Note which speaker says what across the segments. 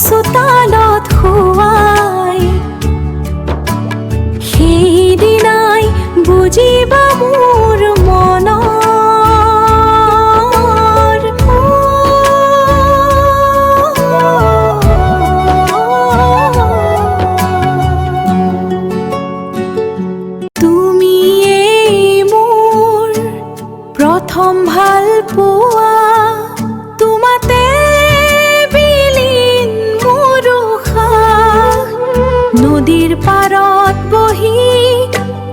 Speaker 1: চোতালত শুৱাই সেইদিনাই বুজিবা মোৰ মনৰ তুমিয়েই মোৰ প্ৰথম ভাল পোৱা তোমাতে বিলীন মোৰ উশাহ নদীৰ পাৰত বহি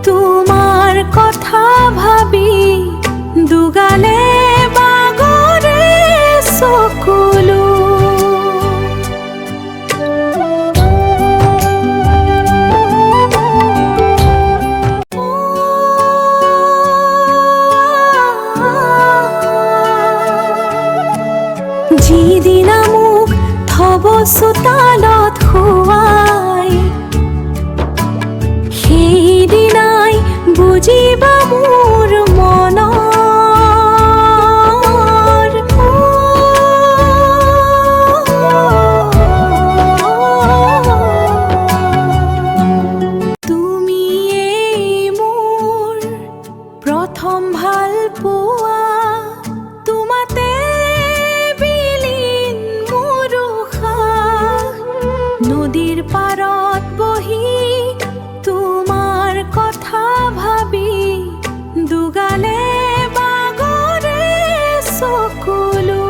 Speaker 1: তোমাৰ কথা ভাবি দুগালে বাগৰে চকুলো যিদিনা মোক থব চোতালত শুৱাই সেইদিনাই বুজিবা মোৰ মনৰ তুমিয়েই মোৰ প্ৰথম ভাল পোৱা তোমাতে বিলীন মোৰ উশাহ নদীৰ পাৰত বহি তোমাৰ কথা ভাবি দুগালে বাগৰে চকুলো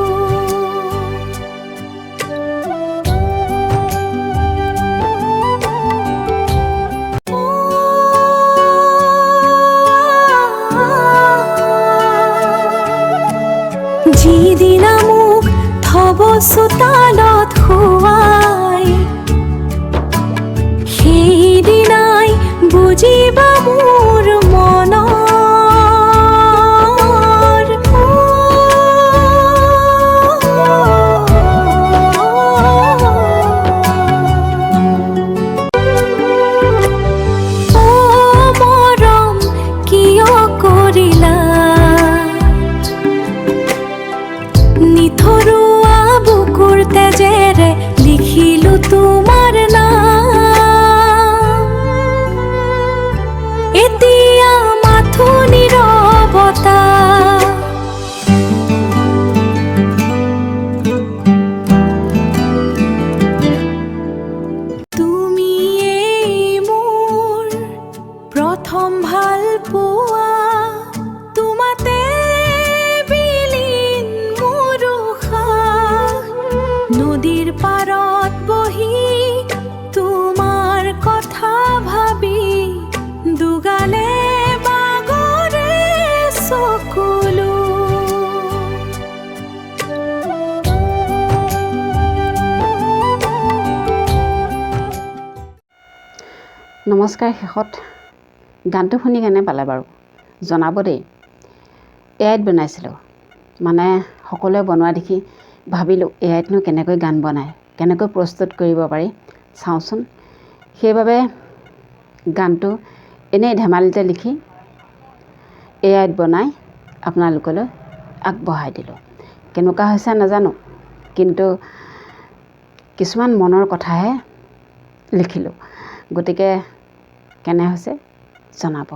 Speaker 1: যিদিনা মোক থব চোতালত শুৱাই সেইদিনাই বুজিবা মোৰ মনৰ মৰম কিয় কৰিলা নিথৰুৱা বুকুৰ তেজেৰে লিখিলো তোমাৰ নাম এতিয়া মাথো নীৰৱতা তুমিয়েই মোৰ প্ৰথম ভাল পোৱা তোমাতে বিলীন মোৰ উশাহ নদীৰ পাৰত বহি তোমাৰ কথা ভাবি দুগালে বাগৰে চকুলো
Speaker 2: নমস্কাৰ। শেষত গানটো শুনি কেনে পালে বাৰু জনাব দেই। এআইত বনাইছিলোঁ, মানে সকলোৱে বনোৱা দেখি ভাবিলোঁ এআইতনো কেনেকৈ গান বনায়, কেনেকৈ প্ৰস্তুত কৰিব পাৰি চাওঁচোন। সেইবাবে গানটো এনেই ধেমালিতে লিখি এআইত বনাই আপোনালোকলৈ আগবঢ়াই দিলোঁ। কেনেকুৱা হৈছে নাজানো, কিন্তু কিছুমান মনৰ কথাহে লিখিলোঁ। গতিকে কেনে হৈছে জনাব।